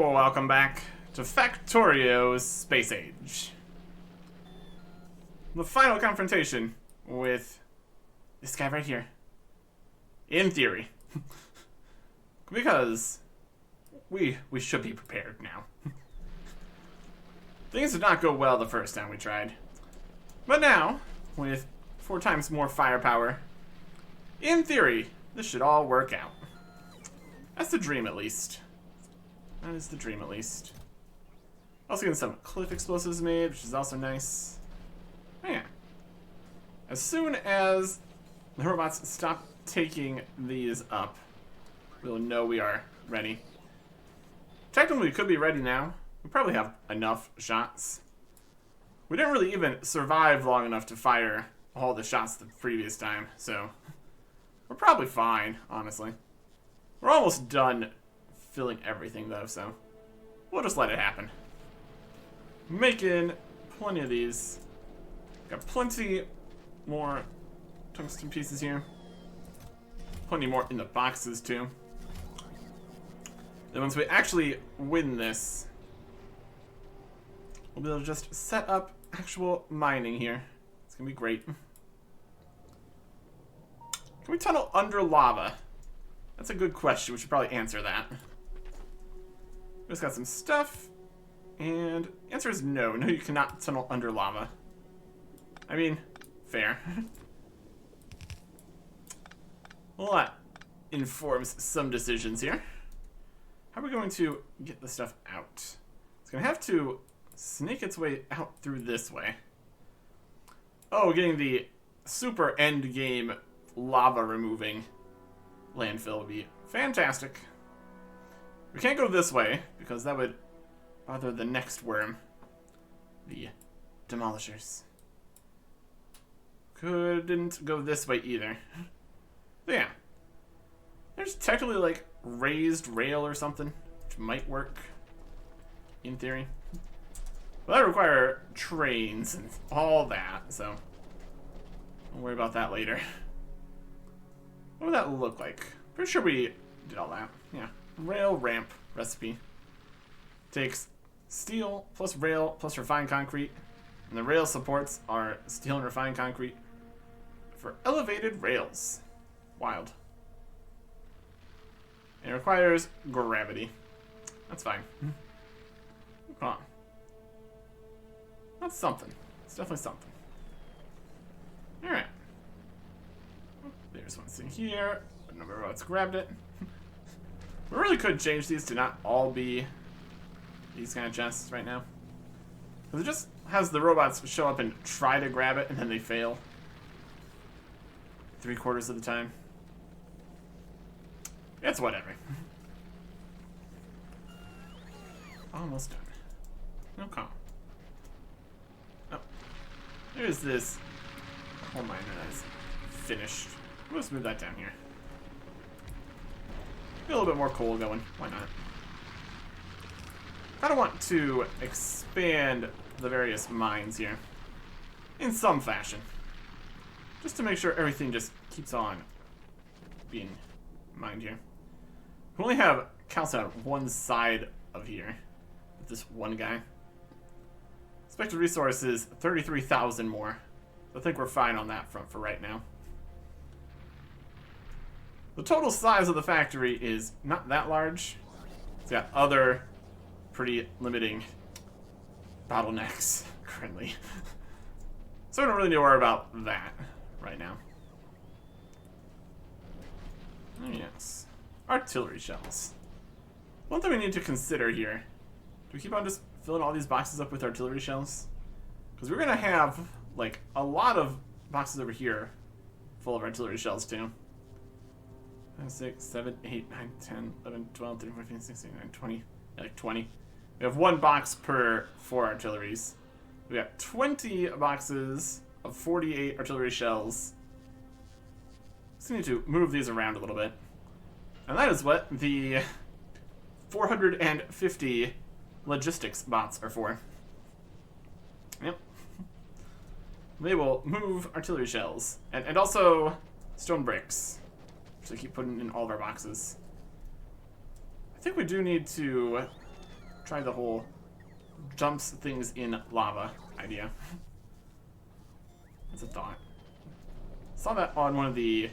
Oh, welcome back to Factorio's Space Age. The final confrontation with this guy right here. In theory. Because we should be prepared now. Things did not go well the first time we tried. But now, with 4 times more firepower, in theory, this should all work out. That's the dream, at least. That is the dream, at least. Also getting some cliff explosives made, which is also nice. Oh, yeah. As soon as the robots stop taking these up, we'll know we are ready. Technically, we could be ready now. We probably have enough shots. We didn't really even survive long enough to fire all the shots the previous time, so we're probably fine, honestly. We're almost done filling everything, though, so we'll just let it happen. Making plenty of these. Got plenty more tungsten pieces here. Plenty more in the boxes, too. Then once we actually win this, we'll be able to just set up actual mining here. It's gonna be great. Can we tunnel under lava? That's a good question. We should probably answer that. We just got some stuff. And the answer is no. No, you cannot tunnel under lava. I mean, fair. Well, that informs some decisions here. How are we going to get the stuff out? It's going to have to snake its way out through this way. Oh, getting the super end game lava removing landfill would be fantastic. We can't go this way because that would bother the next worm, the demolishers. Couldn't go this way either. But yeah, there's technically like raised rail or something, which might work in theory. But that would require trains and all that, so don't worry about that later. What would that look like? Pretty sure we did all that. Yeah. Rail ramp recipe. Takes steel plus rail plus refined concrete. And the rail supports are steel and refined concrete for elevated rails. Wild. And it requires gravity. That's fine. Come on. That's something. It's definitely something. Alright. There's one thing here. A number of robots grabbed it. We really could change these to not all be these kind of chests right now. Because it just has the robots show up and try to grab it, and then they fail. 3/4 of the time. It's whatever. Almost done. No calm. Oh. There's this coal miner that's finished. Let's move that down here. Get a little bit more coal going. Why not? I don't want to expand the various mines here in some fashion. Just to make sure everything just keeps on being mined here. We only have calcium on one side of here with this one guy. Expected resources 33,000 more. I think we're fine on that front for right now. The total size of the factory is not that large. It's got other pretty limiting bottlenecks currently. So we don't really need to worry about that right now. Oh, yes. Artillery shells. One thing we need to consider here. Do we keep on just filling all these boxes up with artillery shells? Because we're going to have, like, a lot of boxes over here full of artillery shells, too. 5, 6, 7, 8, 9, 10, 11, 12, 13, 14, 16, 19, 20. Yeah, like 20. We have 1 box per 4 artilleries. We got 20 boxes of 48 artillery shells. Just need to move these around a little bit. And that is what the 450 logistics bots are for. Yep. They will move artillery shells. And also stone bricks. So keep putting in all of our boxes. I think we do need to try the whole jumps things in lava idea. That's a thought. Saw that on one of the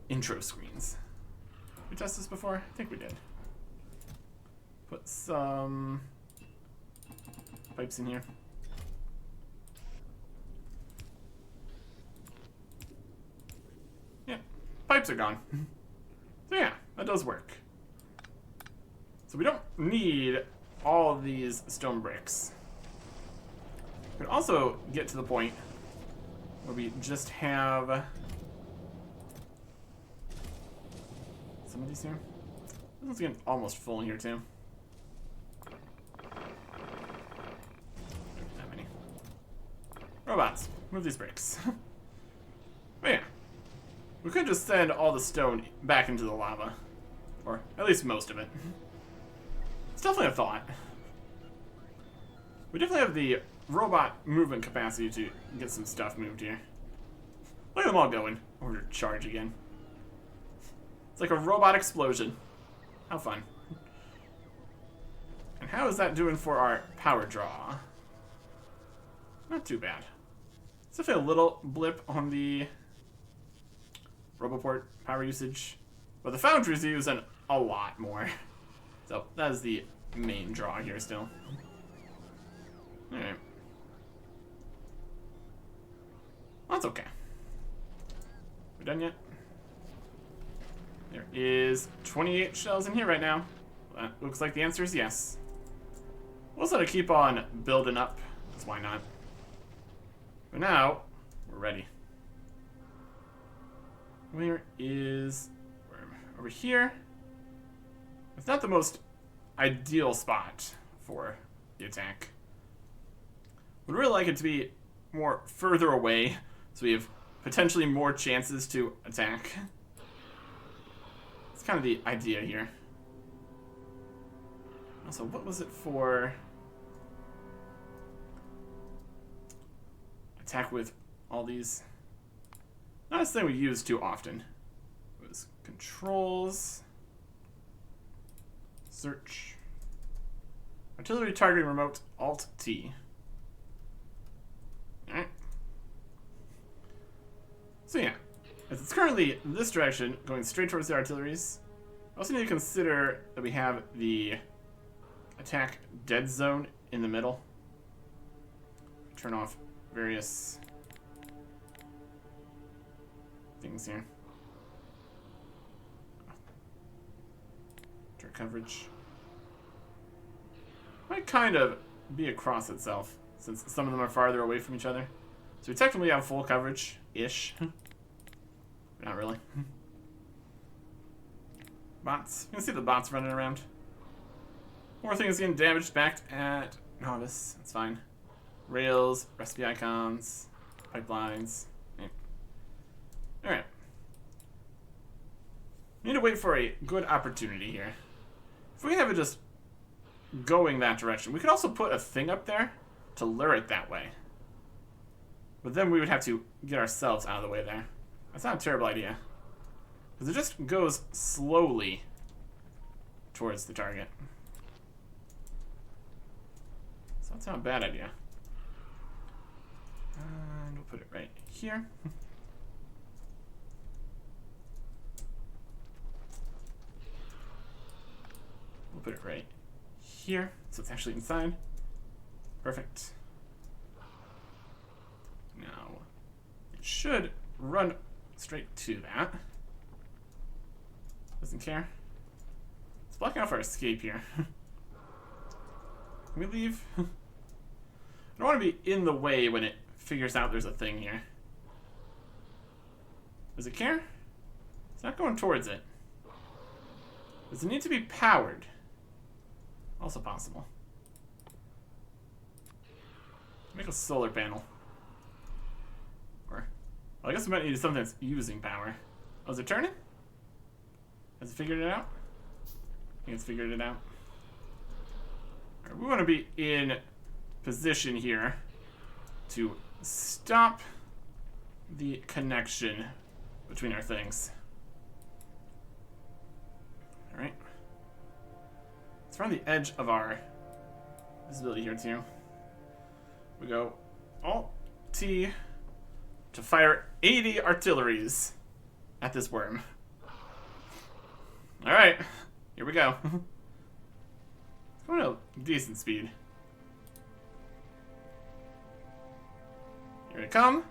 intro screens. We tested this before? I think we did. Put some pipes in here. Yeah, pipes are gone. So yeah, that does work. So we don't need all of these stone bricks. We can also get to the point where we just have some of these here. This one's getting almost full in here too. That many. Robots, move these bricks. But yeah, we could just send all the stone back into the lava. Or at least most of it. It's definitely a thought. We definitely have the robot movement capacity to get some stuff moved here. Look at them all going. Or to charge again. It's like a robot explosion. How fun. And how is that doing for our power draw? Not too bad. It's definitely a little blip on the Roboport power usage. But the Foundry's using a lot more. So that is the main draw here still. Alright. Well, that's okay. We done yet? There is 28 shells in here right now. That looks like the answer is yes. We'll also keep on building up, because why not? But now, we're ready. Where is... over here? It's not the most ideal spot for the attack. Would really like it to be more further away, so we have potentially more chances to attack. It's kind of the idea here. Also, what was it for? Attack with all these. Not a thing we use too often. It was controls. Search. Artillery targeting remote, Alt-T. Alright. So yeah, as it's currently this direction, going straight towards the artilleries, we also need to consider that we have the attack dead zone in the middle. Turn off various things here. Turret coverage. Might kind of be across itself, since some of them are farther away from each other. So we technically have full coverage-ish. But not really. Bots. You can see the bots running around. More things getting damaged back at Novice. That's fine. Rails, recipe icons, pipelines. Yeah. Alright. We need to wait for a good opportunity here. If we have it just going that direction, we could also put a thing up there to lure it that way. But then we would have to get ourselves out of the way there. That's not a terrible idea. Because it just goes slowly towards the target. So that's not a bad idea. And we'll put it right here. We'll put it right here, so it's actually inside. Perfect. Now, it should run straight to that. Doesn't care. It's blocking off our escape here. Can we leave? I don't want to be in the way when it figures out there's a thing here. Does it care? It's not going towards it. Does it need to be powered? Also possible. Make a solar panel. Or, well, I guess we might need something that's using power. Oh, is it turning? Has it figured it out? I think it's figured it out. Alright, we want to be in position here to stop the connection between our things. Alright. It's around the edge of our visibility here too. We go Alt T to fire 80 artilleries at this worm. Alright, here we go. It's going at a decent speed. Here they come.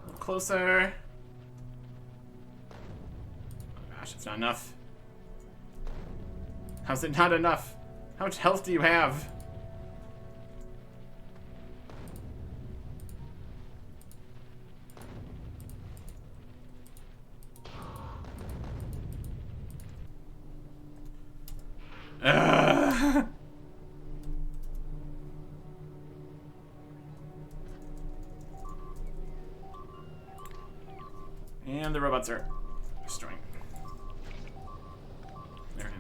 A little closer. Oh gosh, it's not enough. How's it not enough? How much health do you have? And the robots are destroying. There.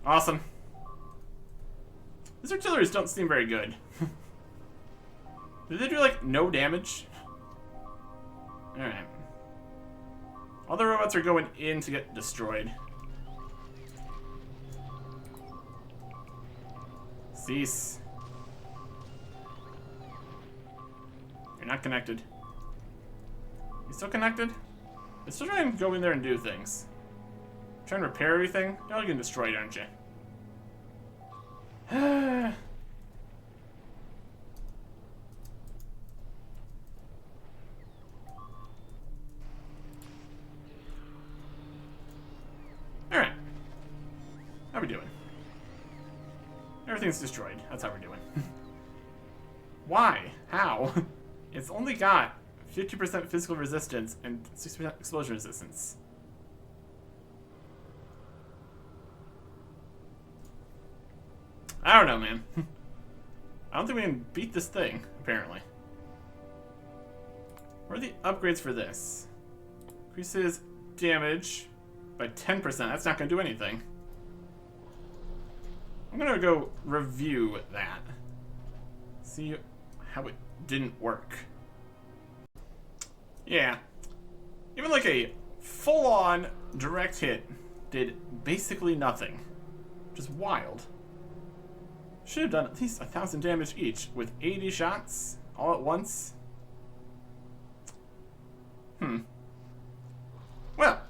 Awesome. These artilleries don't seem very good. Did they do, like, no damage? Alright. All the robots are going in to get destroyed. Cease. You're not connected. You still connected? You're still trying to go in there and do things. Trying to repair everything? You're all getting destroyed, aren't you? Alright. How we doing? Everything's destroyed. That's how we're doing. Why? How? It's only got 50% physical resistance and 60% explosion resistance. I don't know, man. I don't think we can beat this thing, apparently. What are the upgrades for this? Increases damage by 10%. That's not going to do anything. I'm going to go review that. See how it didn't work. Yeah. Even like a full-on direct hit did basically nothing. Which is wild. Should have done at least 1,000 damage each with 80 shots all at once. Well,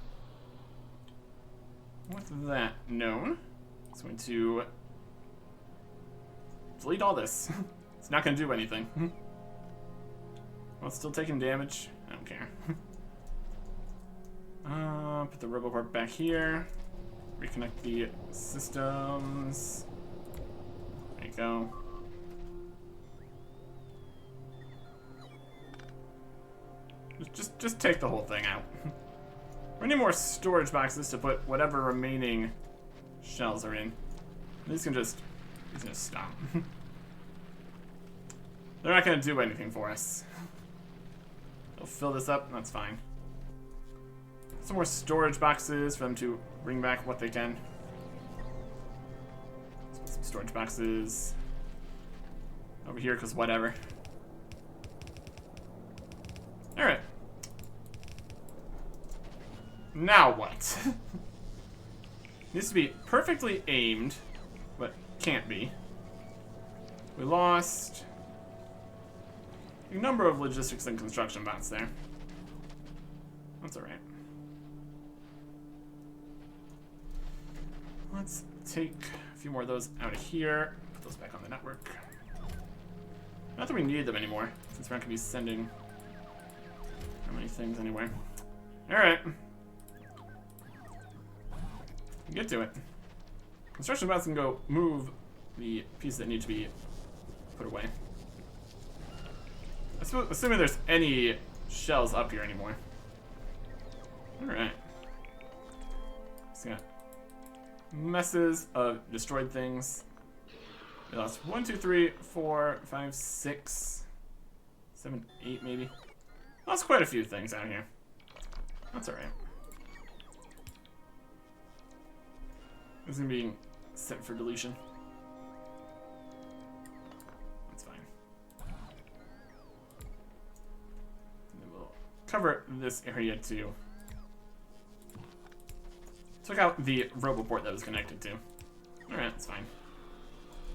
with that known, it's going to delete all this. It's not going to do anything. Well, it's still taking damage. I don't care. Put the RoboCorp back here. Reconnect the systems. There you go. Just take the whole thing out. We need more storage boxes to put whatever remaining shells are in. These can just stop. They're not going to do anything for us. They'll fill this up, that's fine. Some more storage boxes for them to bring back what they can. Let's put some storage boxes over here, because whatever. Alright. Now what? Needs to be perfectly aimed, but can't be. We lost a number of logistics and construction bots there. That's alright. Let's take a few more of those out of here. Put those back on the network. Not that we need them anymore, since we're not going to be sending how many things anyway. Alright. Get to it. Construction bots can go move the pieces that need to be put away. Assuming there's any shells up here anymore. Alright. Just got messes of destroyed things. We lost 1, 2, 3, 4, 5, 6, 7, 8 maybe. Lost quite a few things out here. That's alright. This is being set for deletion. That's fine. cover this area too. Took out the roboport that was connected to. Alright, that's fine.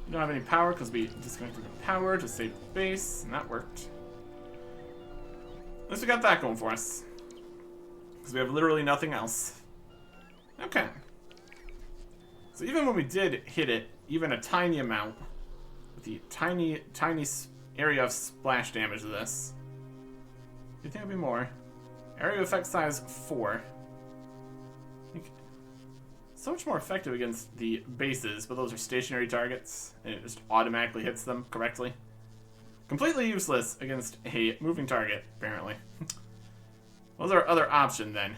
We don't have any power because we disconnected the power to save the base, and that worked. At least we got that going for us. Because we have literally nothing else. Okay. So even when we did hit it, even a tiny amount, with the tiny area of splash damage of this, do you think it'd be more? Area effect size 4. I think so much more effective against the bases, but those are stationary targets, and it just automatically hits them correctly. Completely useless against a moving target, apparently. What was our other option then?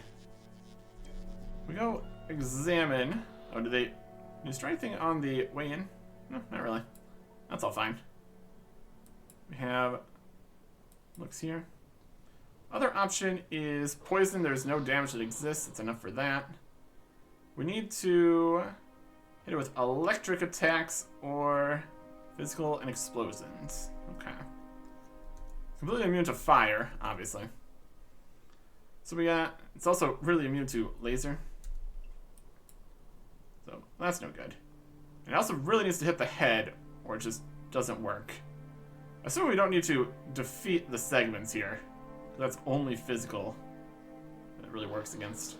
We go examine. Oh, do they destroy anything on the way in? No, not really. That's all fine. We have looks here. Other option is poison. There's no damage that exists. It's enough for that. We need to hit it with electric attacks or physical and explosions. Okay. Completely immune to fire, obviously. So we got, it's also really immune to laser. So that's no good. And it also really needs to hit the head or it just doesn't work. I assume we don't need to defeat the segments here. That's only physical that it really works against.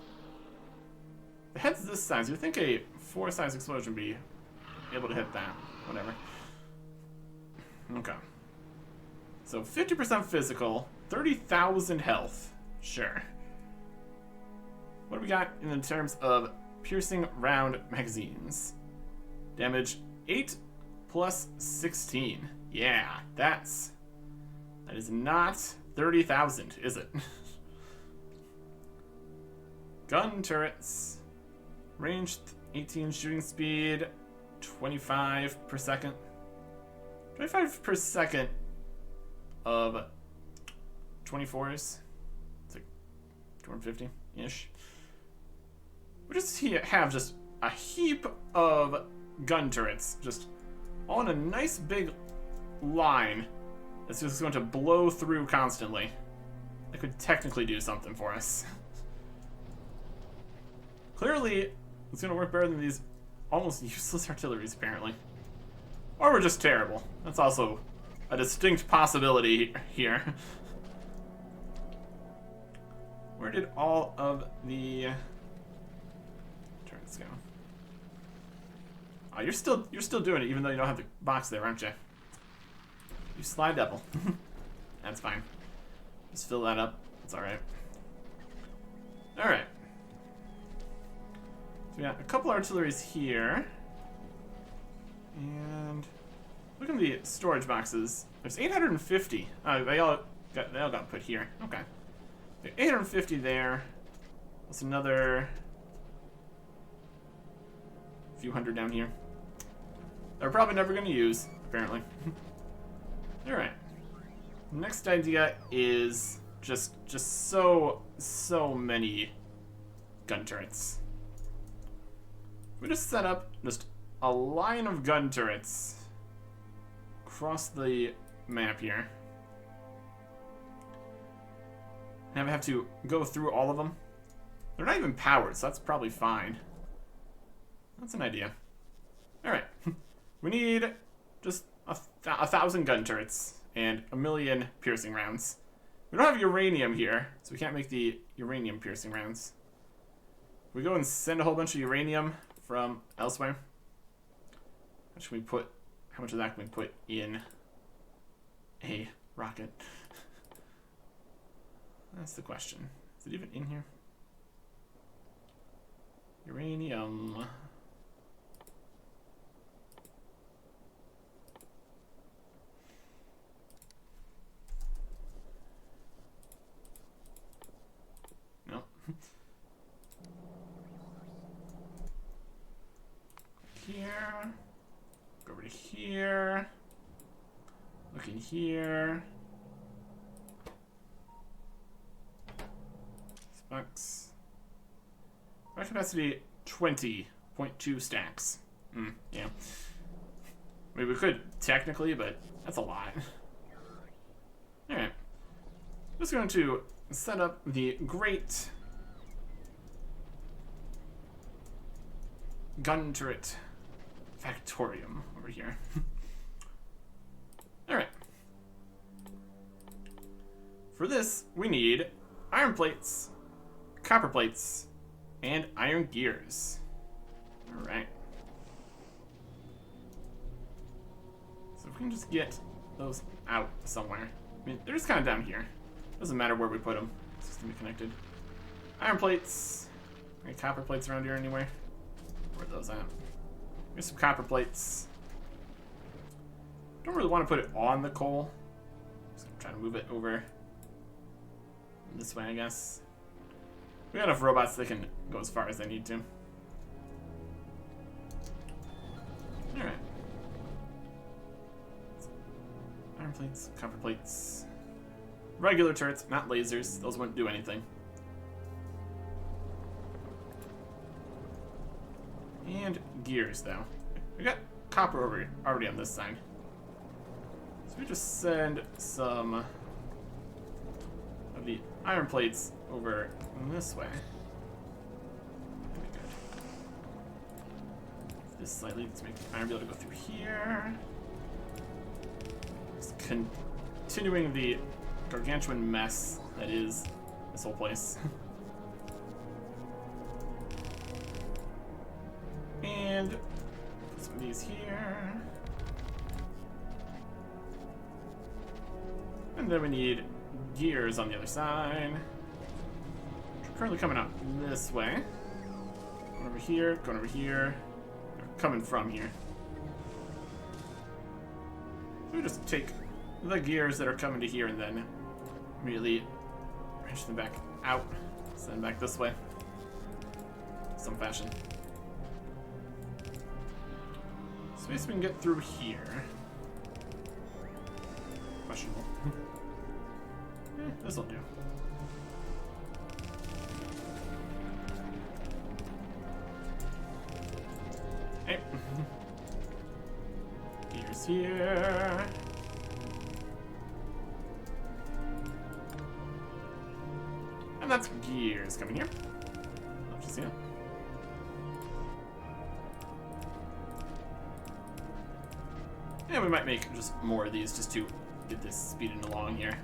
The head's this size. You'd think a 4-size explosion would be able to hit that. Whatever. Okay. So 50% physical, 30,000 health. Sure. What do we got in terms of piercing round magazines? Damage 8 plus 16. Yeah, that is not 30,000, is it? Gun turrets. Range 18, shooting speed 25 per second. 25 per second of 24s. It's like 250-ish. We just have just a heap of gun turrets just on a nice big line that's just going to blow through constantly. That could technically do something for us. Clearly, it's going to work better than these almost useless artilleries, apparently. Or we're just terrible. That's also a distinct possibility here. Where did all of the turrets go? Oh, you're still doing it, even though you don't have the box there, aren't you? You sly devil. That's fine. Just fill that up. It's alright. Alright. So we got a couple artilleries here. And look at the storage boxes. There's 850. They all got put here. Okay. 850 there. That's another few hundred down here. They're probably never going to use, apparently. Alright. Next idea is just so many gun turrets. We just set up just a line of gun turrets across the map here. And I have to go through all of them. They're not even powered, so that's probably fine. That's an idea. Alright. We need just a 1,000 gun turrets and 1,000,000 piercing rounds. We don't have uranium here, so we can't make the uranium piercing rounds. We go and send a whole bunch of uranium from elsewhere. How much of that can we put in a rocket? That's the question. Is it even in here? Uranium. No. Here. Go over to here. Look in here. Specs. Our capacity 20.2 stacks. Yeah. I mean, we could technically, but that's a lot. Alright. Just going to set up the great gun turret Factorium over here. Alright. For this, we need iron plates, copper plates, and iron gears. Alright. So if we can just get those out somewhere. I mean, they're just kind of down here. Doesn't matter where we put them. It's just gonna be connected. Iron plates. Any copper plates around here anywhere? Where are those at? Here's some copper plates. Don't really want to put it on the coal. Just gonna try to move it over this way, I guess. We got enough robots that can go as far as they need to. Alright. Iron plates, copper plates. Regular turrets, not lasers. Those wouldn't do anything. And gears, though. We got copper already on this side. So we just send some of the iron plates over this way. That'd be good. This slightly to make the iron be able to go through here. Just continuing the gargantuan mess that is this whole place. And put some of these here. And then we need gears on the other side. Which are currently coming out this way. Going over here, going over here. They're coming from here. So we just take the gears that are coming to here and then immediately branch them back out. Send them back this way. Some fashion. So at least we can get through here. Questionable. This'll do. Hey. Gears here. And that's gears coming here. Love to see it. Yeah, we might make just more of these just to get this speeding along here.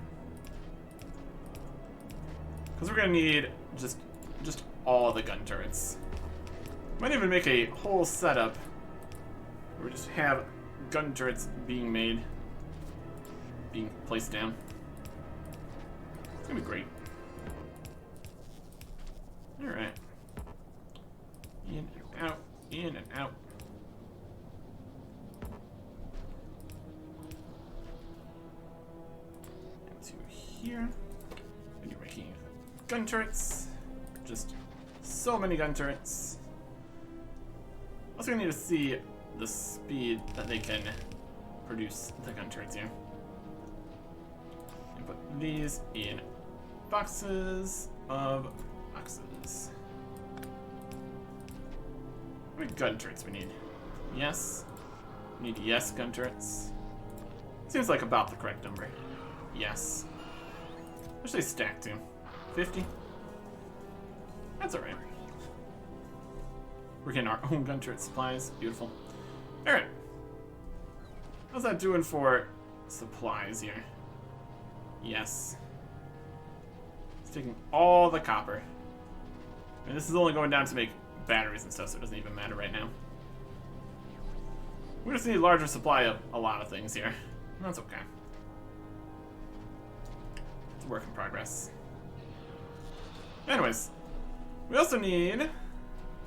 Because we're gonna need just all the gun turrets. Might even make a whole setup where we just have gun turrets being made, being placed down. It's gonna be great. Alright. In and out, in and out. Into here. And you're making gun turrets. Just so many gun turrets. Also, we need to see the speed that they can produce the gun turrets here. And put these in boxes of boxes. How many gun turrets we need? Yes. We need yes gun turrets. Seems like about the correct number. Yes. What should they stack to? 50? That's alright. We're getting our own gun turret supplies. Beautiful. Alright. How's that doing for supplies here? Yes. It's taking all the copper. And this is only going down to make batteries and stuff, so it doesn't even matter right now. We just need a larger supply of a lot of things here. That's okay. It's a work in progress. Anyways, we also need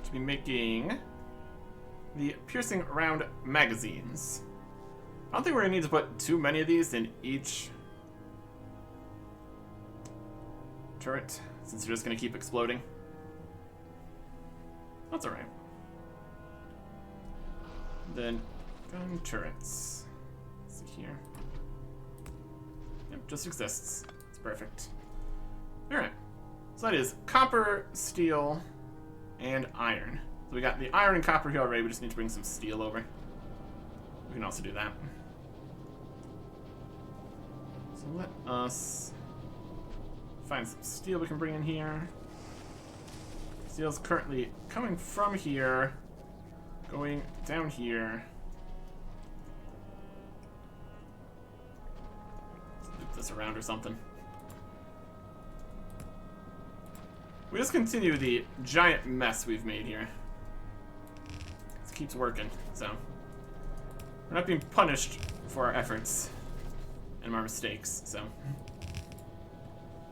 to be making the piercing round magazines. I don't think we're gonna need to put too many of these in each turret, since they're just gonna keep exploding. That's alright. Then gun turrets. Let's see here. Yep, just exists. It's perfect. Alright. So that is copper, steel, and iron. So we got the iron and copper here already. We just need to bring some steel over. We can also do that. So let us find some steel we can bring in here. Steel's currently coming from here, going down here. Let's loop this around or something. We just continue the giant mess we've made here. This keeps working, so we're not being punished for our efforts and our mistakes, so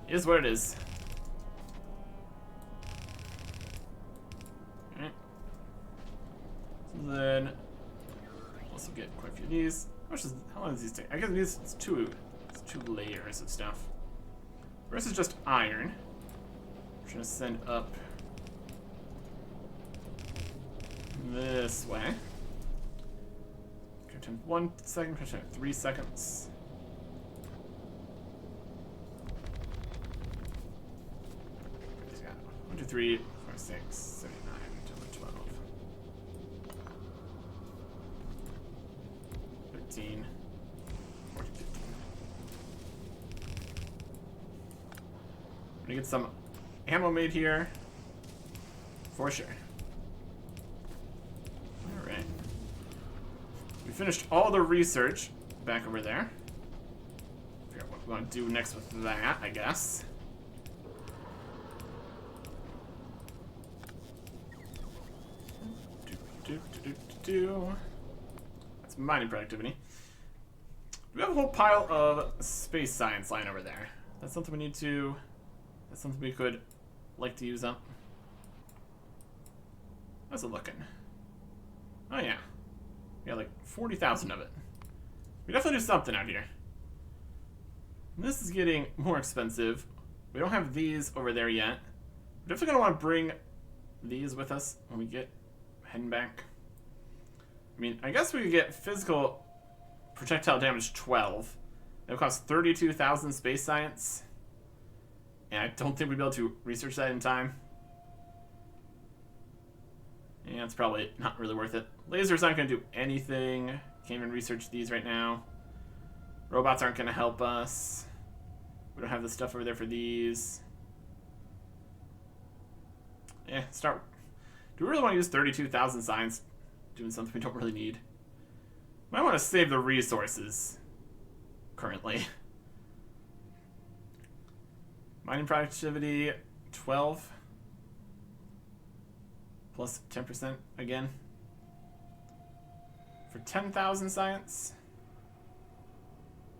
it is what it is. Alright. So then also get quite a few of these. How long does these take? I guess it's two layers of stuff. The rest is just iron. I'm gonna send up this way. Okay, time 1 second, 3 seconds. Yeah. 1, 2, 3, 4, 6, 7, 8, 9, 10, 12, 13, 14, 15. I'm gonna get some ammo made here, for sure. Alright. We finished all the research back over there. Figure out what we want to do next with that, I guess. That's mining productivity. We have a whole pile of space science lying over there. That's something we need to... That's something we could like to use up. How's it looking? Oh yeah. We got like 40,000 of it. We definitely do something out here. And this is getting more expensive. We don't have these over there yet. We're definitely gonna want to bring these with us when we get heading back. I mean, I guess we could get physical projectile damage 12. It would cost 32,000 space science. And I don't think we'd be able to research that in time. Yeah, it's probably not really worth it. Lasers aren't going to do anything. Can't even research these right now. Robots aren't going to help us. We don't have the stuff over there for these. Yeah, start. Do we really want to use 32,000 science doing something we don't really need? Might want to save the resources currently. Mining productivity 12 plus 10% again for 10,000 science.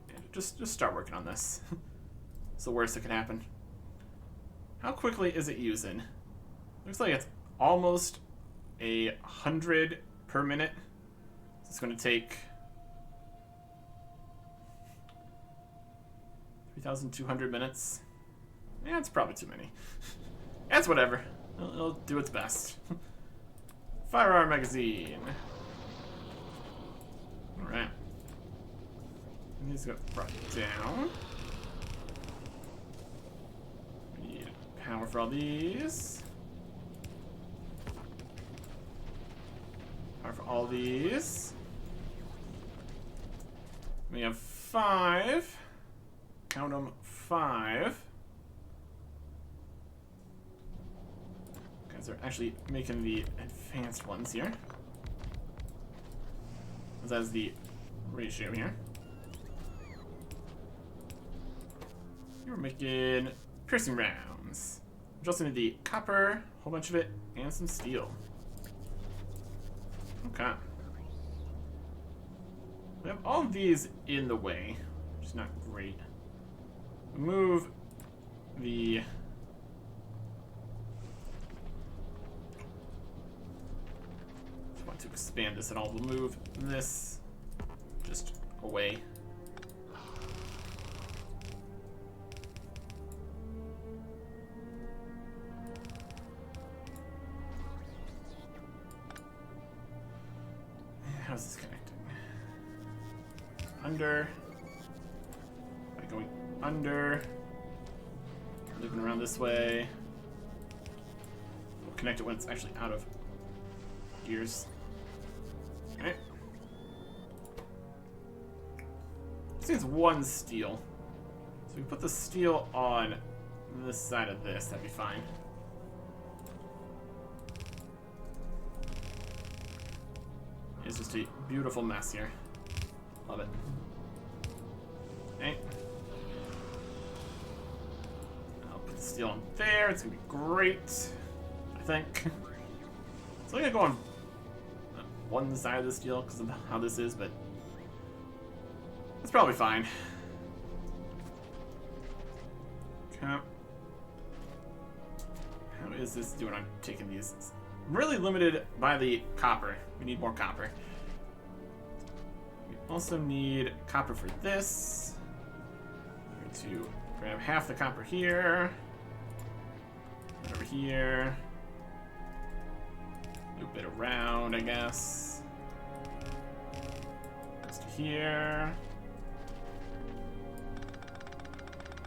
Yeah, just start working on this. It's the worst that can happen. How quickly is it using? Looks like it's almost 100 per minute. So it's going to take 3,200 minutes. Yeah, it's probably too many. That's whatever. It'll do its best. Firearm magazine. Alright. These got brought down. We need power for all these. Power for all these. We have 5. Count them, 5. They're actually making the advanced ones here. That's the ratio here. We're making piercing rounds. We just need the copper, a whole bunch of it, and some steel. Okay. We have all of these in the way, which is not great. Move the... to expand this at all, we'll move this just away. How's this connecting? Under. By going under. Looping around this way. We'll connect it when it's actually out of gears. Alright. This needs 1 steel. So we put the steel on this side of this, that'd be fine. It's just a beautiful mess here. Love it. Okay. I'll put the steel on there. It's gonna be great, I think. It's only gonna go on one side of the steel because of how this is, but it's probably fine. Okay. How is this doing? I'm taking these. It's really limited by the copper. We need more copper. We also need copper for this. I'm going to grab half the copper here. Over here. Loop it around, I guess. Goes to here.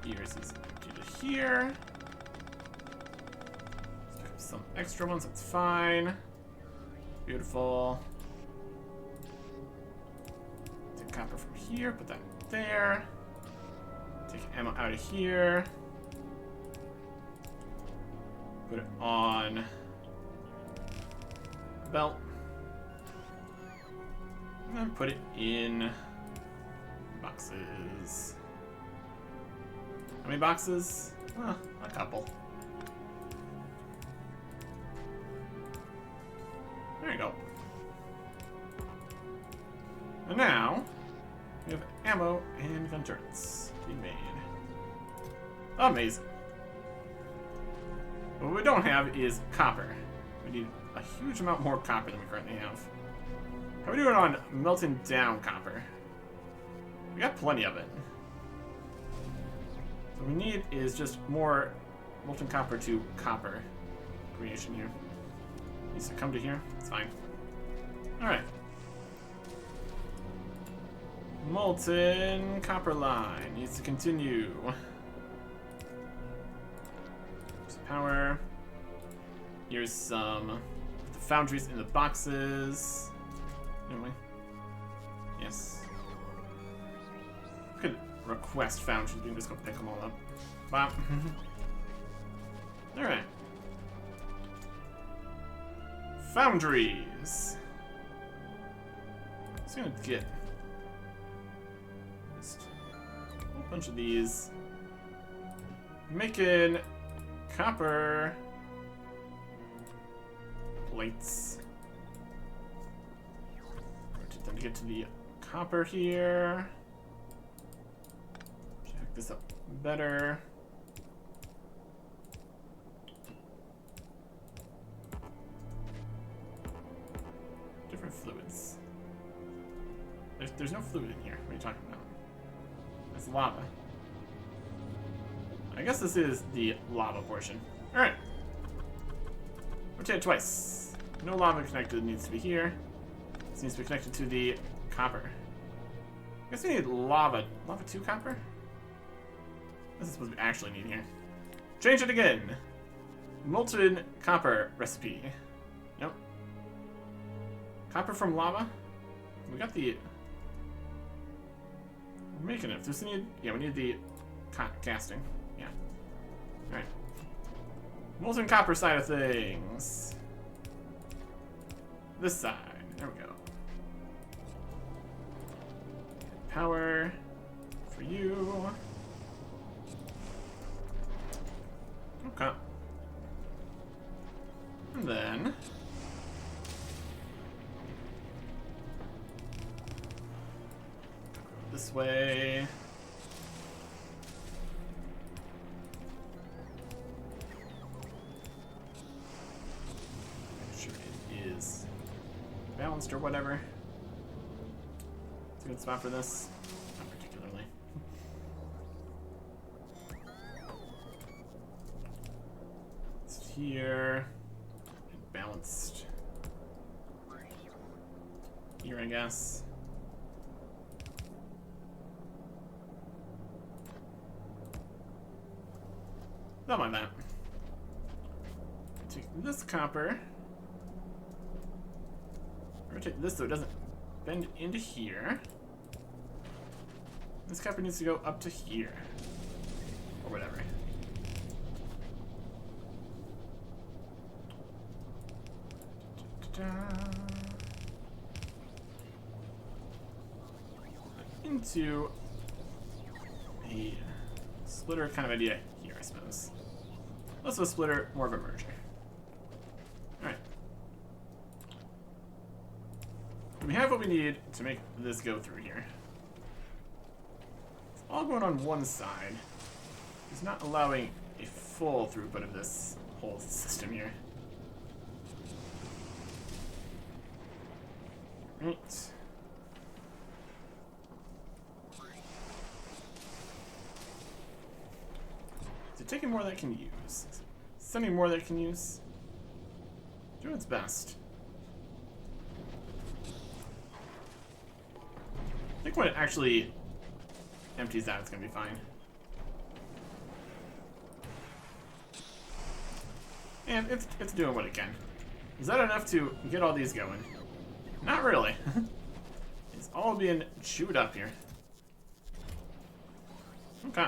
Here's this to here. Let's pick up some extra ones, that's fine. Beautiful. Take copper from here, put that there. Take ammo out of here. Put it on belt. And then put it in boxes. How many boxes? A couple. There you go. And now, we have ammo and gun turrets to be made. Amazing. What we don't have is copper. We need a huge amount more copper than we currently have. How are we doing on melting down copper? We got plenty of it. What we need is just more molten copper to copper creation here. Needs to come to here. It's fine. Alright. Molten copper line needs to continue. There's power. Here's some the foundries in the boxes. Anyway. Yes. Could request foundry. You can just go pick them all up. Wow. Alright. Foundries. Just gonna get just a whole bunch of these. Making copper plates. Rotate them to get to the copper here. Check this up better. Different fluids. There's no fluid in here. What are you talking about? It's lava. I guess this is the lava portion. Alright. Rotate it twice. No lava connected needs to be here. This needs to be connected to the copper. I guess we need lava. Lava 2 copper? This is what we actually need here. Change it again. Molten copper recipe. Nope. Copper from lava? We got the... We're making it. Does we need... Yeah, we need the casting. Yeah. Alright. Molten copper side of things. This side. There we go. Power for you. Okay. And then this way. Make sure it is balanced or whatever. It's a good spot for this. Not particularly. It's here. And balanced. Here, I guess. Don't mind that. Take this copper. Rotate this so it doesn't bend into here. This copper needs to go up to here. Or whatever. Into a splitter kind of idea here, I suppose. Less of a splitter, more of a merger. Alright. We have what we need to make this go through here. It's all going on one side. It's not allowing a full throughput of this whole system here. Right. Is it taking more than it can use? Is it sending more than it can use? Doing its best. I think when it actually empties out, it's gonna be fine. And it's doing what it can. Is that enough to get all these going? Not really. It's all being chewed up here. Okay.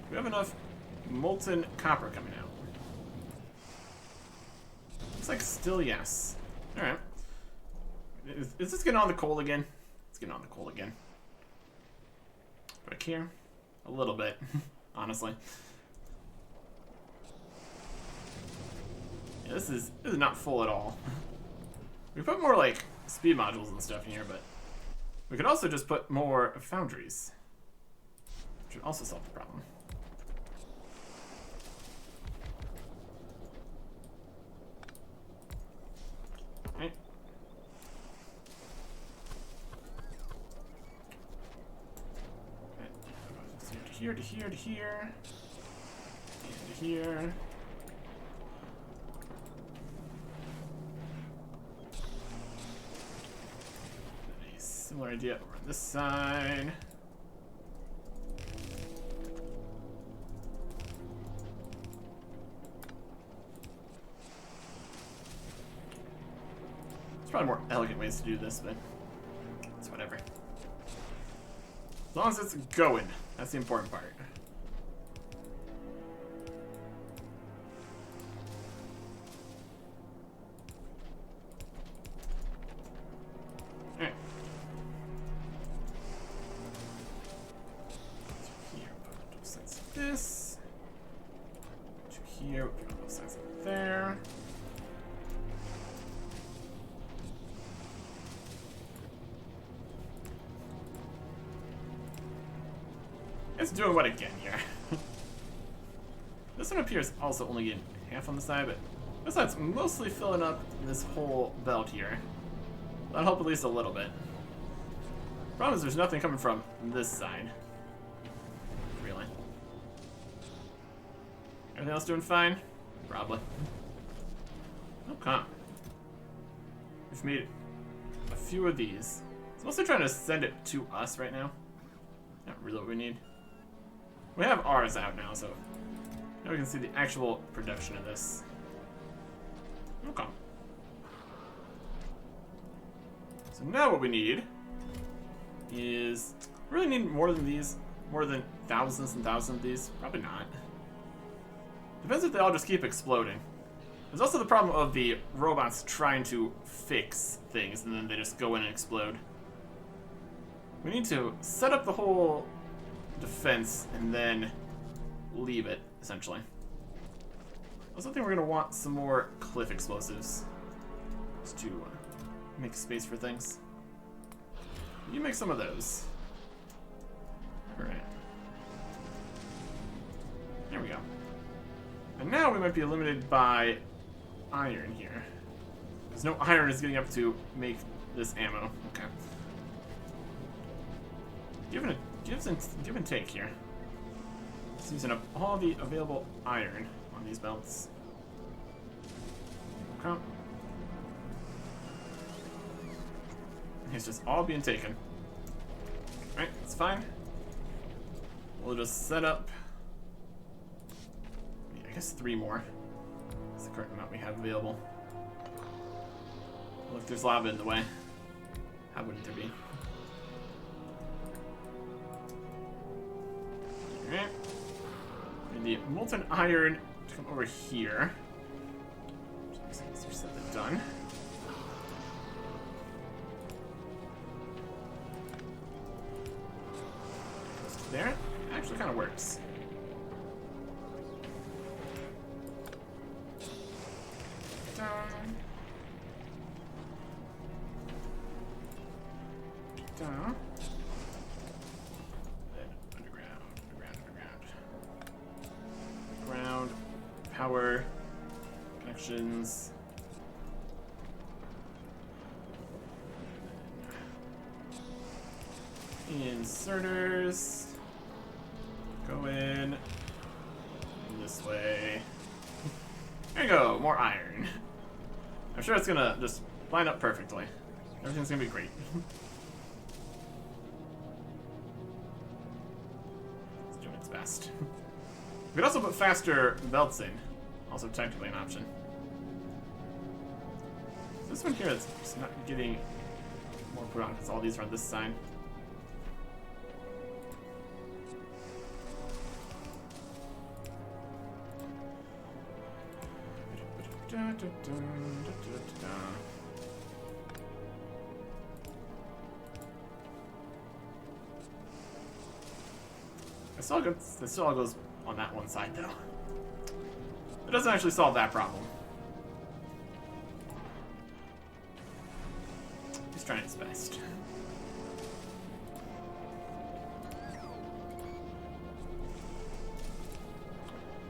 We have enough molten copper coming out. Looks like still yes. Alright. Is this getting on the coal again? It's getting on the coal again. Do I care? A little bit, honestly. Yeah, this is not full at all. We put more like speed modules and stuff in here, but we could also just put more foundries, which would also solve the problem. Right. So to here, to here, to here, and to here. Similar idea over on this side. There's probably more elegant ways to do this, but it's whatever. As long as it's going, that's the important part. This to here, we put both sides up there. It's doing what it can here. This one up here is also only getting half on the side, but this side's mostly filling up this whole belt here. That'll help at least a little bit. Problem is there's nothing coming from this side. Really. Everything else doing fine? Probably. Okay. We've made a few of these. It's mostly trying to send it to us right now. Not really what we need. We have ours out now, so now we can see the actual production of this. Okay. So now what we need is, really need more than these, more than thousands and thousands of these? Probably not. Depends if they all just keep exploding. There's also the problem of the robots trying to fix things and then they just go in and explode. We need to set up the whole defense and then leave it, essentially. I also think we're going to want some more cliff explosives just to make space for things. You make some of those. Alright. There we go. And now we might be limited by iron here. Because no iron is getting up to make this ammo. Okay. Give and take here. It's using up all the available iron on these belts. Okay. It's just all being taken. Alright, it's fine. We'll just set up, I guess 3 more. That's the current amount we have available. Look, there's lava in the way. How wouldn't there be? Alright. We need molten iron to come over here. Set that done. There. Actually kind of works. Down. Down. Then underground, underground, underground. Ground. Power. Connections. Inserters. Go in this way. There you go, more iron. I'm sure it's gonna just line up perfectly. Everything's gonna be great. It's doing its best. We could also put faster belts in. Also technically an option. So this one here is just not getting more put on because all these are on this side. It still all goes on that one side, though. It doesn't actually solve that problem. He's trying his best.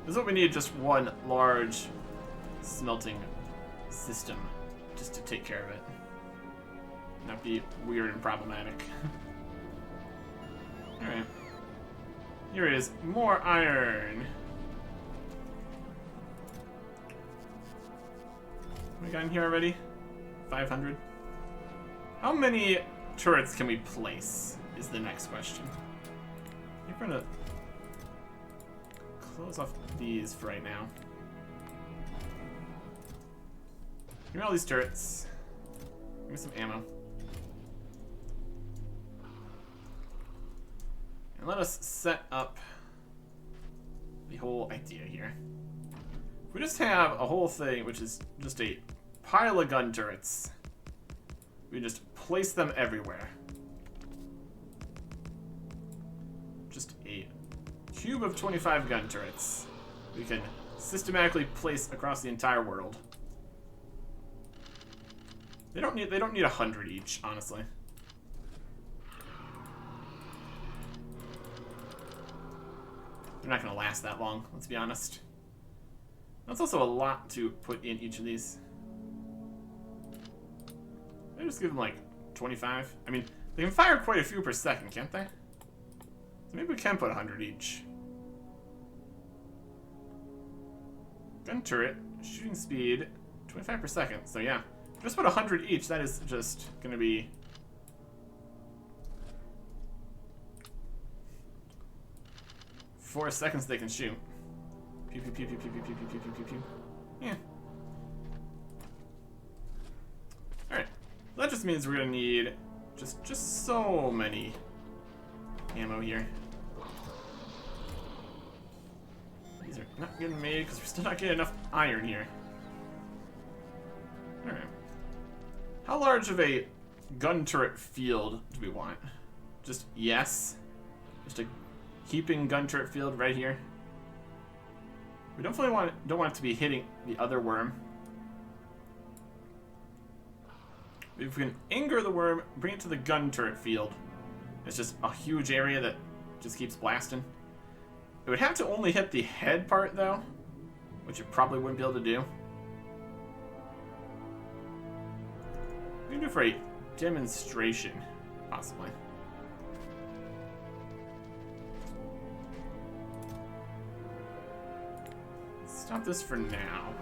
This is what we need, just one large smelting system just to take care of it. Not be weird and problematic. Alright. Here is more iron. What we got in here already? 500. How many turrets can we place is the next question. We're gonna close off these for right now. Give me all these turrets. Give me some ammo. And let us set up the whole idea here. If we just have a whole thing, which is just a pile of gun turrets, we just place them everywhere. Just a cube of 25 gun turrets we can systematically place across the entire world. They don't need 100 each, honestly. They're not gonna last that long, let's be honest. That's also a lot to put in each of these. They just give them like 25. I mean, they can fire quite a few per second, can't they? So maybe we can put 100 each. Gun turret, shooting speed, 25 per second. So yeah, just put 100 each. That is just gonna be 4 seconds they can shoot. Pew pew pew pew pew pew pew pew pew pew pew. Yeah. Alright. That just means we're gonna need just so many ammo here. These are not getting made because we're still not getting enough iron here. Alright. How large of a gun turret field do we want? Just yes. Just a heaping gun turret field right here. We definitely don't want it to be hitting the other worm. If we can anger the worm, bring it to the gun turret field. It's just a huge area that just keeps blasting. It would have to only hit the head part though, which it probably wouldn't be able to do. We can do it for a demonstration, possibly. Stop this for now.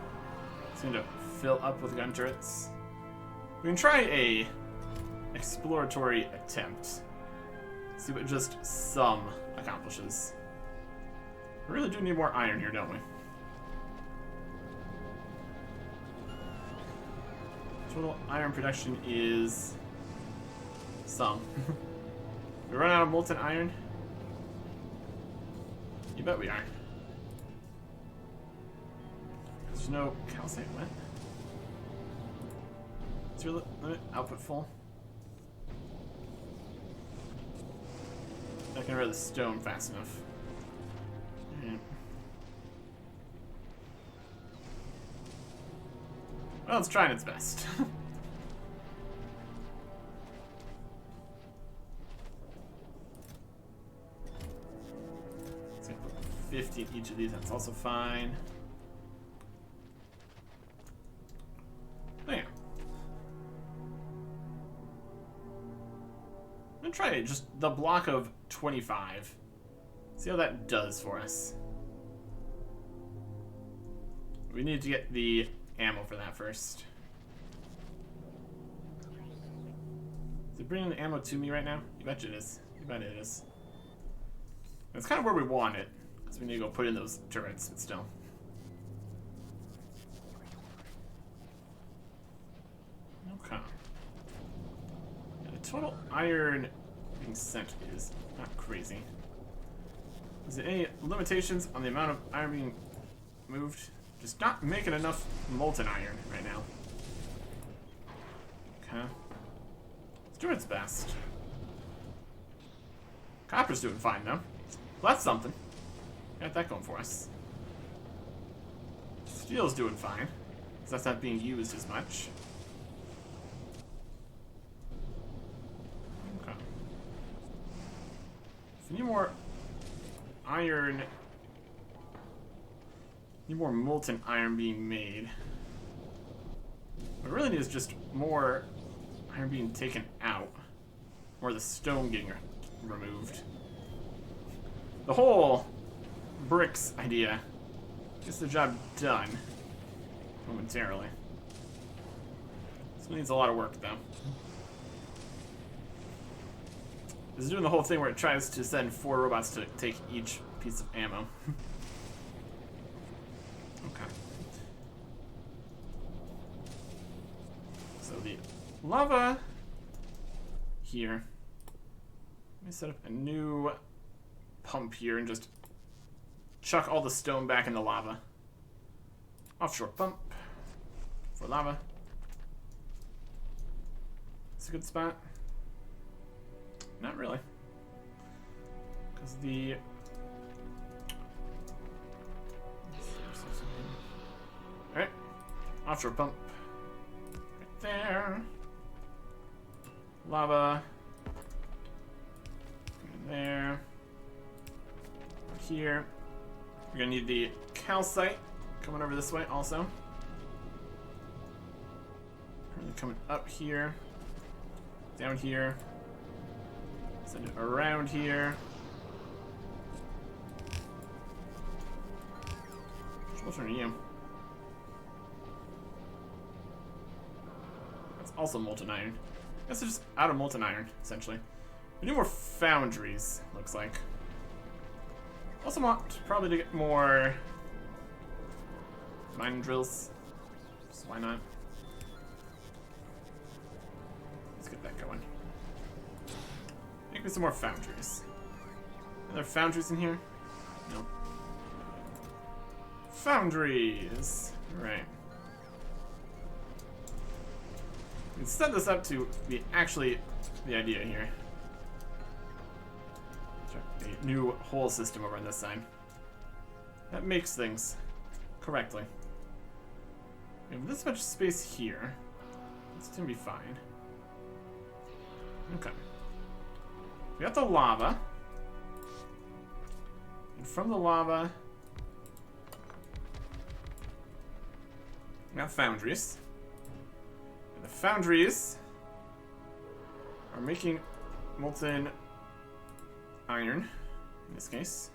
It's going to fill up with gun turrets. We can try a exploratory attempt. See what just some accomplishes. We really do need more iron here, don't we? Total iron production is some. We run out of molten iron? You bet we are. There's no calcite. What? What's your limit? Output full? I can read the stone fast enough. Alright. Well, it's trying its best. Let's put 50 in each of these, that's also fine. Oh, yeah. I'm gonna try just the block of 25. See how that does for us. We need to get the ammo for that first. Is it bringing the ammo to me right now? You betcha it is. You bet it is. That's kind of where we want it, because we need to go put in those turrets, but still. Okay. Yeah, the total iron being sent is not crazy. Is there any limitations on the amount of iron being moved? Just not making enough molten iron right now. Okay. It's doing its best. Copper's doing fine though. Well, that's something. Got that going for us. Steel's doing fine, because that's not being used as much. Okay. So need more iron. Need more molten iron being made. What we really need is just more iron being taken out. Or the stone getting removed. The whole bricks idea gets the job done momentarily. This needs a lot of work though. This is doing the whole thing where it tries to send 4 robots to take each piece of ammo. Okay. So the lava here. Let me set up a new pump here and just chuck all the stone back in the lava. Offshore pump for lava. It's a good spot. Not really. Because the... Alright. Offshore pump. Right there. Lava. And there. Here. We're gonna need the calcite coming over this way also. Coming up here. Down here. Send it around here. Which one are you? That's also molten iron. I guess it's just out of molten iron, essentially. We need more foundries, looks like. Also want probably to get more mining drills. So why not? Let's get that going. Make me some more foundries. Are there foundries in here? Nope. Foundries! Right. We can set this up to be actually the idea here. A new whole system over on this side. That makes things correctly. We have this much space here. It's gonna be fine. Okay. We got the lava. And from the lava, we got foundries. And the foundries are making molten iron, in this case.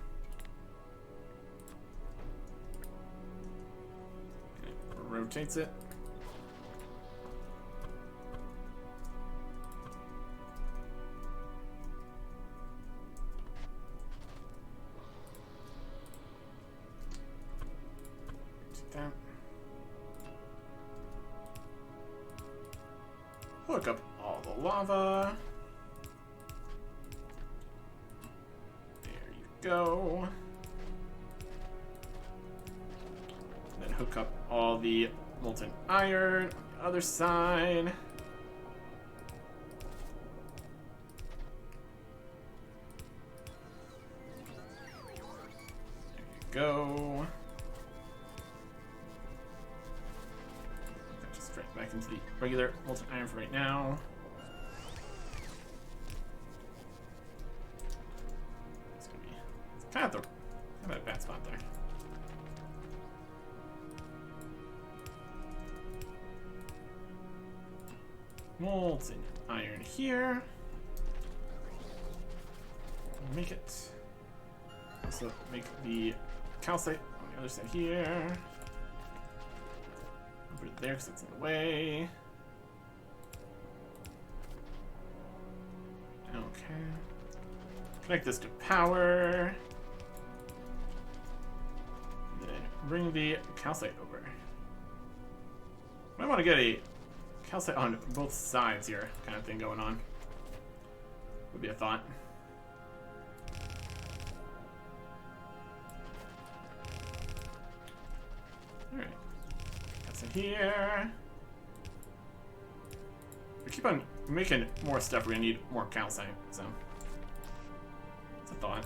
It rotates it. That. Hook up all the lava. Go. Then hook up all the molten iron on the other side. go. Just straight back into the regular molten iron for right now. It's gonna be kind of a bad spot there. Molten iron here. Make it. Also make the calcite on the other side here. Put it there because it's in the way. Okay. Connect this to power. And then bring the calcite over. Might want to get a calcite on both sides here, kind of thing going on. Would be a thought. Alright. Calcite here. We keep on making more stuff, we're gonna need more calcite, so. It's a thought.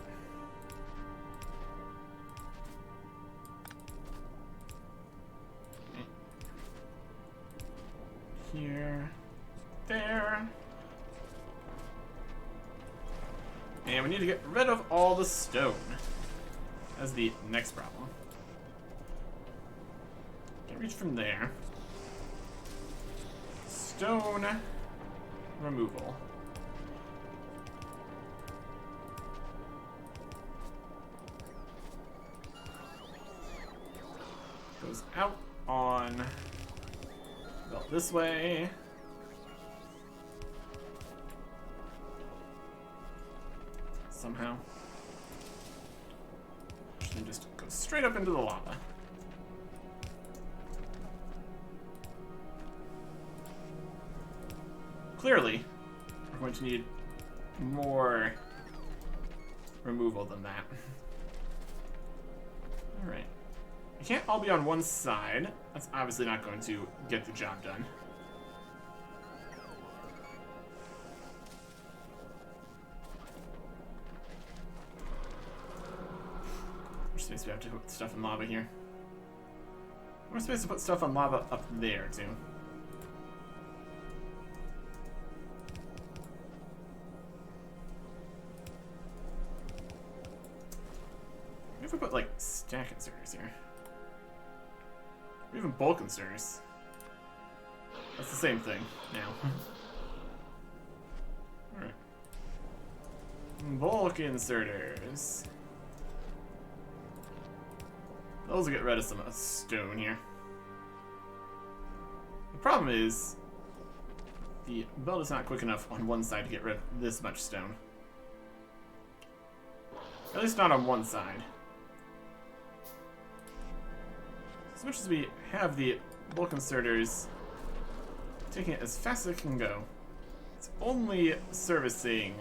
Here, there. And we need to get rid of all the stone. That's the next problem. Can't reach from there. Stone removal. Goes out on belt this way. Somehow. Then just go straight up into the lava. Clearly, we're going to need more removal than that. Alright. It can't all be on one side. That's obviously not going to get the job done. More space we have to put stuff in lava here. More space to put stuff on lava up there, too. If we put, like, stack inserters here. Or even bulk inserters. That's the same thing now. Alright. Bulk inserters. Those will get rid of some stone here. The problem is the belt is not quick enough on one side to get rid of this much stone. At least not on one side. As much as we have the bulk inserters taking it as fast as it can go, it's only servicing.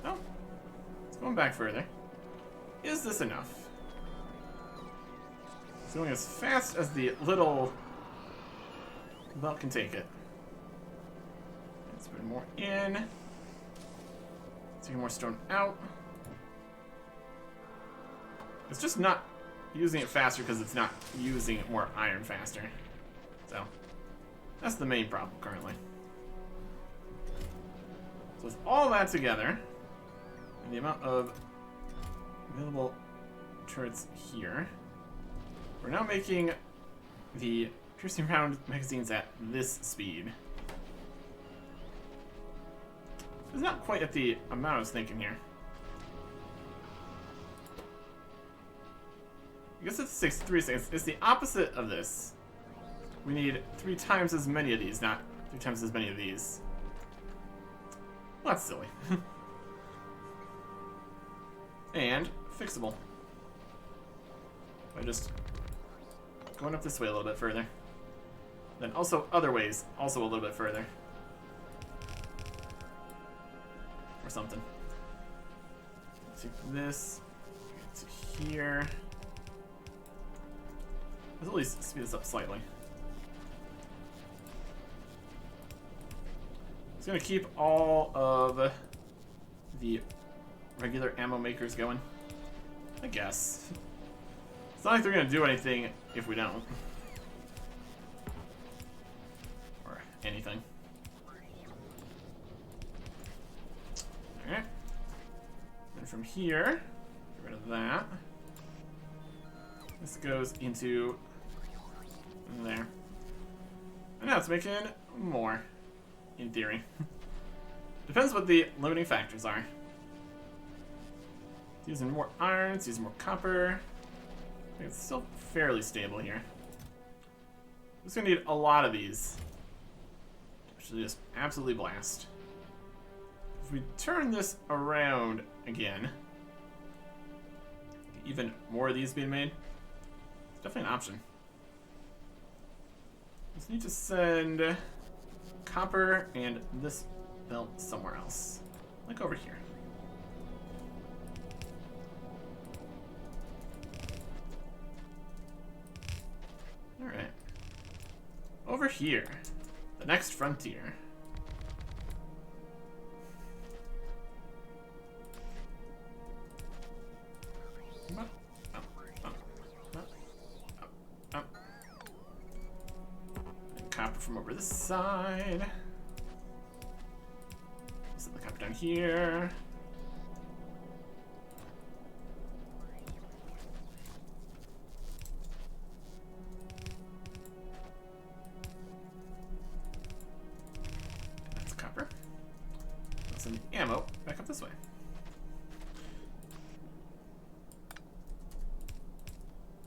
Oh, it's going back further. Is this enough? It's going as fast as the little belt can take it. Let's put more in. Taking more stone out. It's just not using it faster because it's not using more iron faster. So, that's the main problem currently. So with all that together, and the amount of available turrets here, we're now making the piercing round magazines at this speed. It's not quite at the amount I was thinking here. I guess it's 3 seconds. It's the opposite of this. We need 3 times as many of these, not 3 times as many of these. Well, that's silly. And fixable. By just going up this way a little bit further. Then also other ways, also a little bit further. Or something. Take this, get to here. Let's at least speed this up slightly. It's gonna keep all of the regular ammo makers going, I guess. It's not like they're gonna do anything if we don't. Or anything. Alright. And from here, get rid of that. This goes into there. And now it's making more, in theory. Depends what the limiting factors are. It's using more iron, it's using more copper. I think it's still fairly stable here. It's gonna need a lot of these. Actually, just absolutely blast. If we turn this around again, even more of these being made, it's definitely an option. Just need to send copper and this belt somewhere else, like over here. All right, over here, the next frontier. Copper from over this side. Set the copper down here. That's copper. Let's send the ammo back up this way.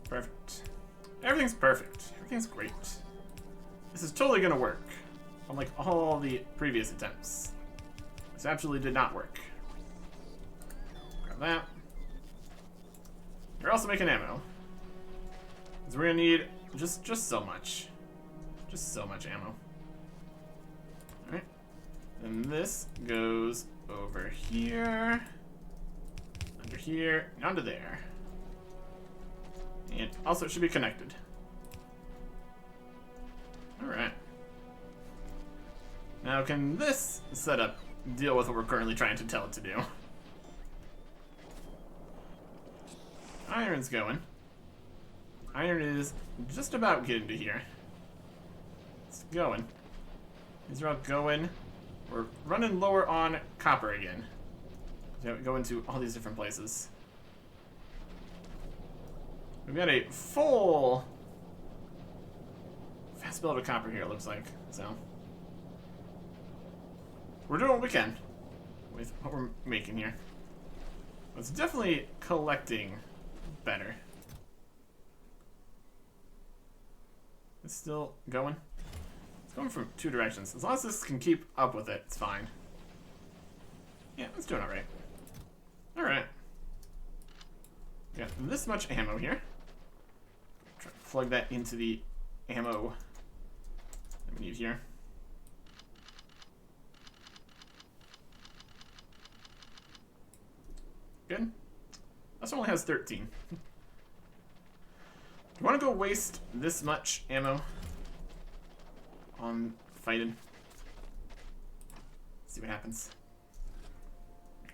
Perfect. Everything's perfect. Everything's great. This is totally gonna work, unlike all the previous attempts. This absolutely did not work. Grab that. You're also making ammo, because we're gonna need just so much, ammo. All right, and this goes over here, under here, and onto there, and also it should be connected. Alright. Now can this setup deal with what we're currently trying to tell it to do? Iron's going. Iron is just about getting to here. It's going. These are all going. We're running lower on copper again. So we go into all these different places. We've got a full fast build of copper here, it looks like. So we're doing what we can with what we're making here. It's definitely collecting better. It's still going. It's going from two directions. As long as this can keep up with it, it's fine. Yeah, it's doing alright. Alright. We got this much ammo here. Try to plug that into the ammo that we need here. Good. This one only has 13. Do you want to go waste this much ammo on fighting? See what happens.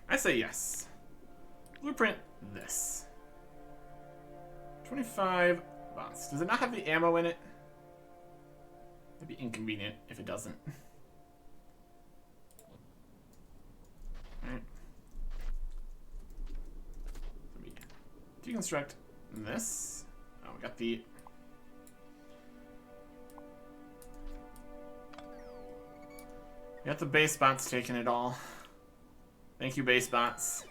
I say yes. Blueprint this. 25 bucks. Does it not have the ammo in it? It'd be inconvenient if it doesn't. Alright. Let me deconstruct this. Oh, we got the... We got the base bots taking it all. Thank you, base bots.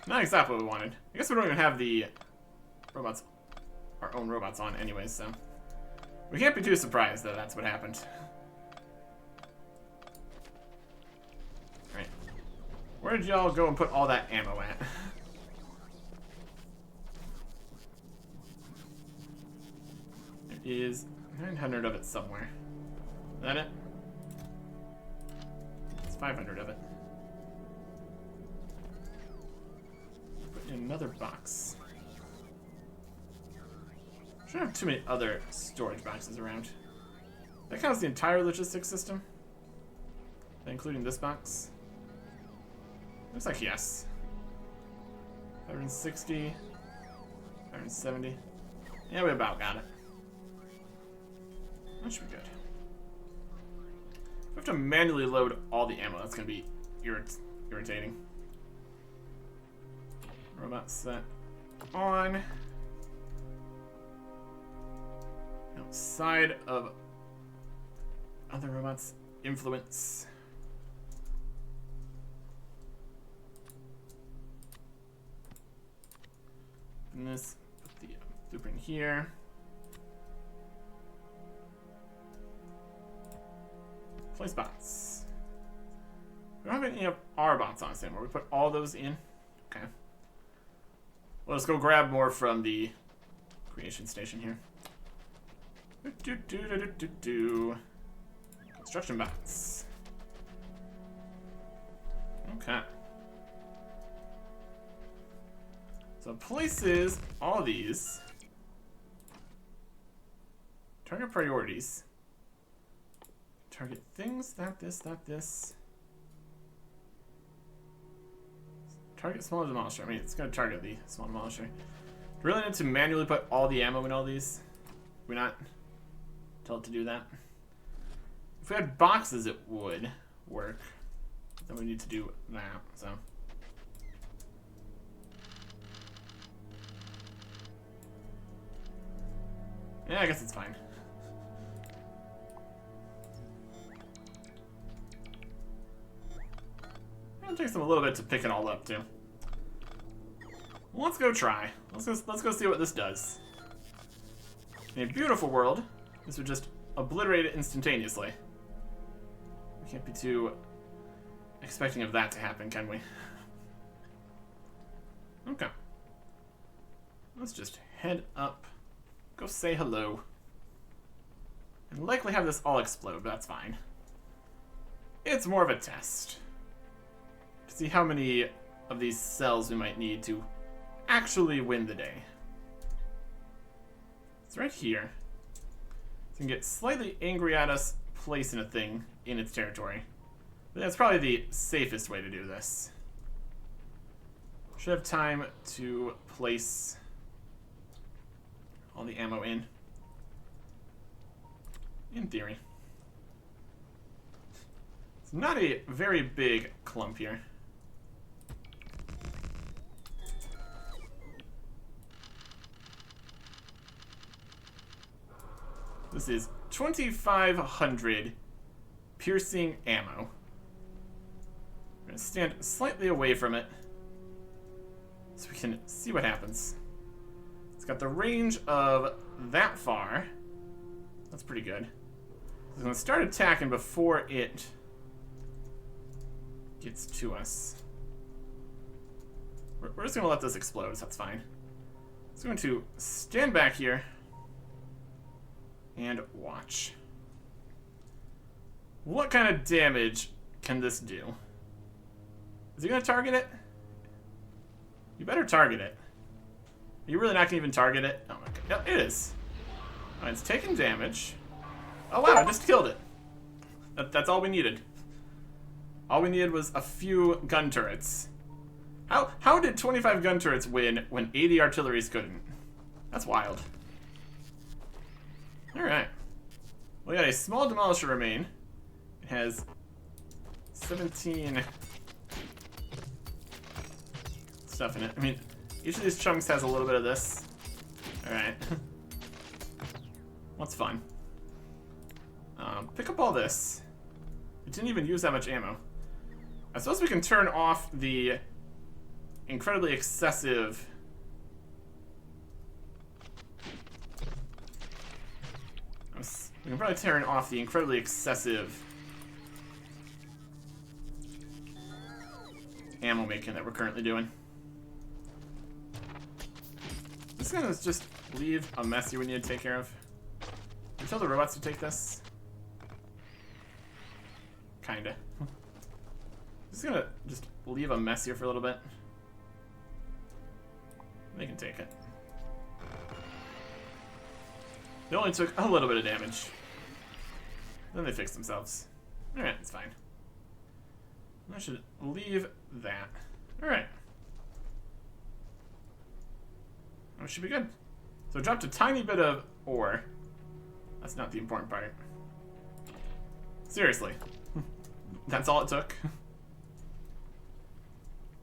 Not exactly what we wanted. I guess we don't even have the robots, our own robots on anyways, so we can't be too surprised that that's what happened. Alright. Where did y'all go and put all that ammo at? There is 900 of it somewhere. Is that it? It's 500 of it. Put in another box. Shouldn't have too many other storage boxes around. That counts the entire logistics system, including this box. Looks like yes. 560. 570. Yeah, we about got it. That should be good. We have to manually load all the ammo. That's going to be irritating. Robot set on. Outside of other robots' influence. And this, put the blueprint here. Place bots. We don't have any of our bots on us anymore. We put all those in. Okay. Well, let's go grab more from the creation station here. Construction bots. Okay. So places all these. Target priorities. Target things, that, this. Target small demolisher. I mean, it's going to target the small demolisher. Do we really need to manually put all the ammo in all these? We not tell it to do that? If we had boxes, it would work. Then we need to do that, so. Yeah, I guess it's fine. It takes them a little bit to pick it all up, too. Let's go try. Let's go see what this does. In a beautiful world, this would just obliterate it instantaneously. We can't be too expecting of that to happen, can we? Okay. Let's just head up. Go say hello. And likely have this all explode, but that's fine. It's more of a test. To see how many of these cells we might need to actually win the day. It's right here. It can get slightly angry at us placing a thing in its territory. But that's probably the safest way to do this. Should have time to place all the ammo in. In theory. It's not a very big clump here. This is 2,500 piercing ammo. We're going to stand slightly away from it so we can see what happens. It's got the range of that far. That's pretty good. It's going to start attacking before it gets to us. We're just going to let this explode, so that's fine. It's going to stand back here and watch. What kind of damage can this do? Is he going to target it? You better target it. Are you really not going to even target it? Oh my god. Yep, it is. Alright, it's taking damage. Oh wow, I just killed it. That's all we needed. All we needed was a few gun turrets. How did 25 gun turrets win when 80 artilleries couldn't? That's wild. Alright. We got a small demolisher remain. It has 17 stuff in it. I mean, each of these chunks has a little bit of this. Alright. What's fun? Pick up all this. It didn't even use that much ammo. I suppose we can turn off the incredibly excessive... We can probably turn off the incredibly excessive ammo making that we're currently doing. This is gonna just leave a mess you would need to take care of. Can you tell the robots to take this? Kinda. Just gonna just leave a mess here for a little bit. They can take it. They only took a little bit of damage. Then they fixed themselves. Alright, it's fine. I should leave that. Alright. That should be good. So I dropped a tiny bit of ore. That's not the important part. Seriously. That's all it took.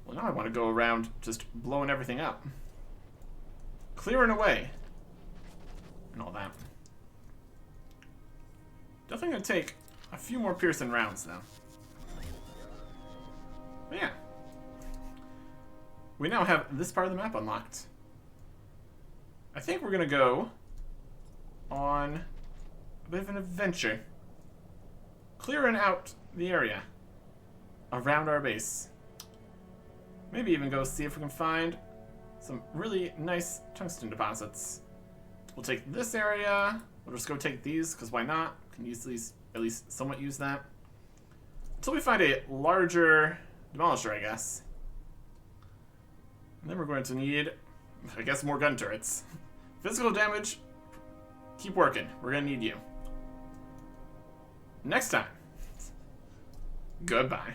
Well, now I want to go around just blowing everything up. Clearing away. And all that. Definitely going to take a few more Pearson rounds, though. But yeah. We now have this part of the map unlocked. I think we're going to go on a bit of an adventure. Clearing out the area around our base. Maybe even go see if we can find some really nice tungsten deposits. We'll take this area. We'll just go take these, because why not? Can use these, at least somewhat use that. Until we find a larger demolisher, I guess. And then we're going to need, I guess, more gun turrets. Physical damage, keep working. We're going to need you. Next time. Goodbye.